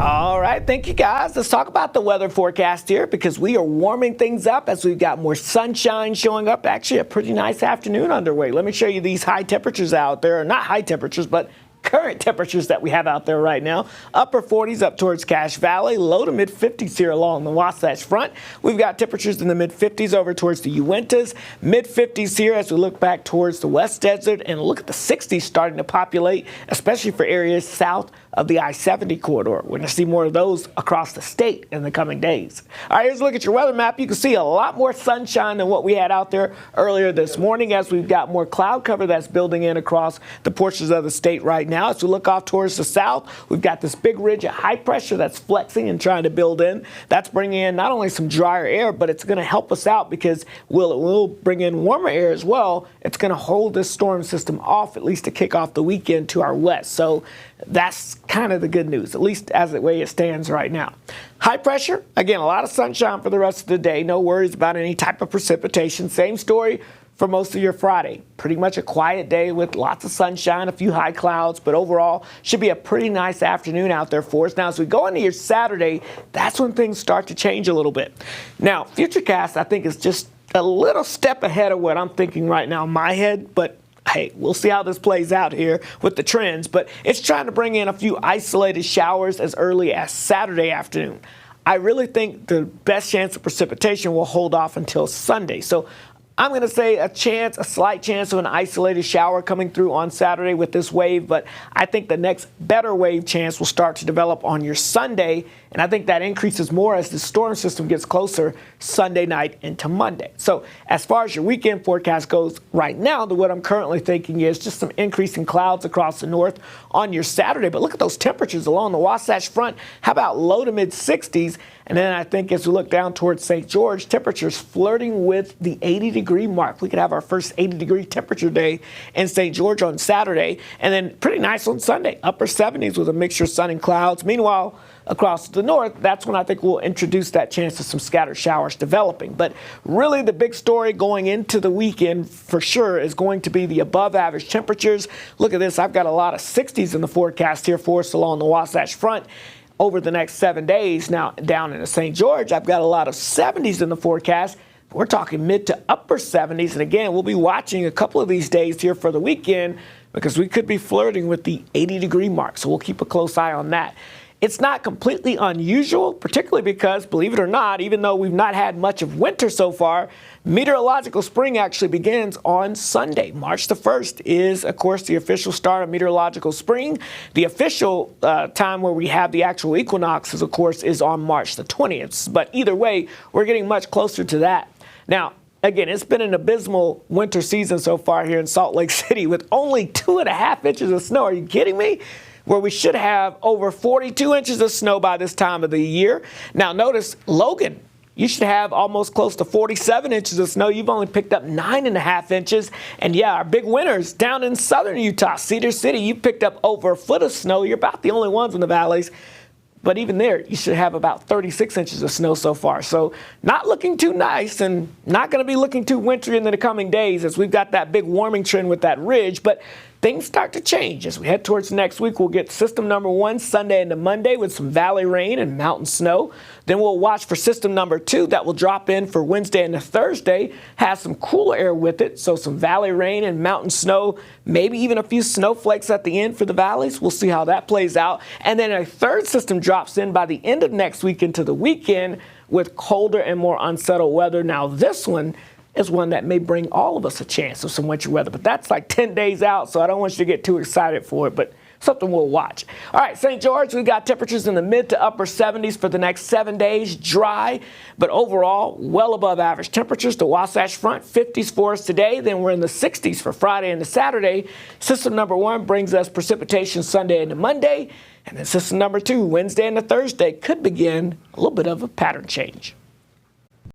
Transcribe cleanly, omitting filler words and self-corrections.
All right, thank you guys. Let's talk about the weather forecast here because we are warming things up as we've got more sunshine showing up. Actually, a pretty nice afternoon underway. Let me show you these high temperatures out there. Not high temperatures, but current temperatures that we have out there right now. Upper 40s up towards Cache Valley, low to mid 50s here along the Wasatch Front. We've got temperatures in the mid 50s over towards the Uintas, mid 50s here as we look back towards the West Desert, and look at the 60s starting to populate, especially for areas south of the I-70 corridor. We're going to see more of those across the state in the coming days. All right, here's a look at your weather map. You can see a lot more sunshine than what we had out there earlier this morning as we've got more cloud cover that's building in across the portions of the state right now. As we look off towards the south, we've got this big ridge of high pressure that's flexing and trying to build in. That's bringing in not only some drier air, but it's going to help us out because it will bring in warmer air as well. It's going to hold this storm system off, at least to kick off the weekend to our west. So that's kind of the good news, at least as the way it stands right now. High pressure, again, a lot of sunshine for the rest of the day. No worries about any type of precipitation. Same story for most of your Friday. Pretty much a quiet day with lots of sunshine, a few high clouds, but overall should be a pretty nice afternoon out there for us. Now, as we go into your Saturday, that's when things start to change a little bit. Now, Futurecast, I think, is just a little step ahead of what I'm thinking right now in my head, but hey, we'll see how this plays out here with the trends, but it's trying to bring in a few isolated showers as early as Saturday afternoon. I really think the best chance of precipitation will hold off until Sunday. So I'm going to say a slight chance of an isolated shower coming through on Saturday with this wave, but I think the next better wave chance will start to develop on your Sunday, and I think that increases more as the storm system gets closer Sunday night into Monday. So as far as your weekend forecast goes right now, what I'm currently thinking is just some increasing clouds across the north on your Saturday, but look at those temperatures along the Wasatch Front. How about low to mid 60s? And then I think as we look down towards St. George, temperatures flirting with the 80-degree mark. We could have our first 80-degree temperature day in St. George on Saturday, and then pretty nice on Sunday, upper 70s with a mixture of sun and clouds. Meanwhile, across the north, that's when I think we'll introduce that chance of some scattered showers developing. But really the big story going into the weekend for sure is going to be the above average temperatures. Look at this. I've got a lot of 60s in the forecast here for us along the Wasatch Front over the next 7 days. Now, down in St. George, I've got a lot of 70s in the forecast. We're talking mid to upper 70s. And again, we'll be watching a couple of these days here for the weekend because we could be flirting with the 80-degree mark. So we'll keep a close eye on that. It's not completely unusual, particularly because, believe it or not, even though we've not had much of winter so far, meteorological spring actually begins on Sunday. March the 1st is, of course, the official start of meteorological spring. The official time where we have the actual equinoxes, of course, is on March the 20th. But either way, we're getting much closer to that. Now, again, it's been an abysmal winter season so far here in Salt Lake City with only 2.5 inches of snow. Are you kidding me? Where we should have over 42 inches of snow by this time of the year. Now notice, Logan, you should have almost close to 47 inches of snow. You've only picked up 9.5 inches. And yeah, our big winners down in southern Utah, Cedar City, you picked up over a foot of snow. You're about the only ones in the valleys. But even there, you should have about 36 inches of snow so far. So not looking too nice and not going to be looking too wintry in the coming days as we've got that big warming trend with that ridge. But things start to change. As we head towards next week, we'll get system number 1 Sunday into Monday with some valley rain and mountain snow. Then we'll watch for system number 2 that will drop in for Wednesday and Thursday, has some cooler air with it, so some valley rain and mountain snow, maybe even a few snowflakes at the end for the valleys. We'll see how that plays out. And then a third system drops in by the end of next week into the weekend with colder and more unsettled weather. Now this one is one that may bring all of us a chance of some winter weather, but that's like 10 days out, so I don't want you to get too excited for it, but something we'll watch. All right, St. George, we've got temperatures in the mid to upper 70s for the next 7 days, dry, but overall, well above average temperatures. The Wasatch Front, 50s for us today, then we're in the 60s for Friday and Saturday. System number 1 brings us precipitation Sunday into Monday, and then system number 2, Wednesday and Thursday, could begin a little bit of a pattern change.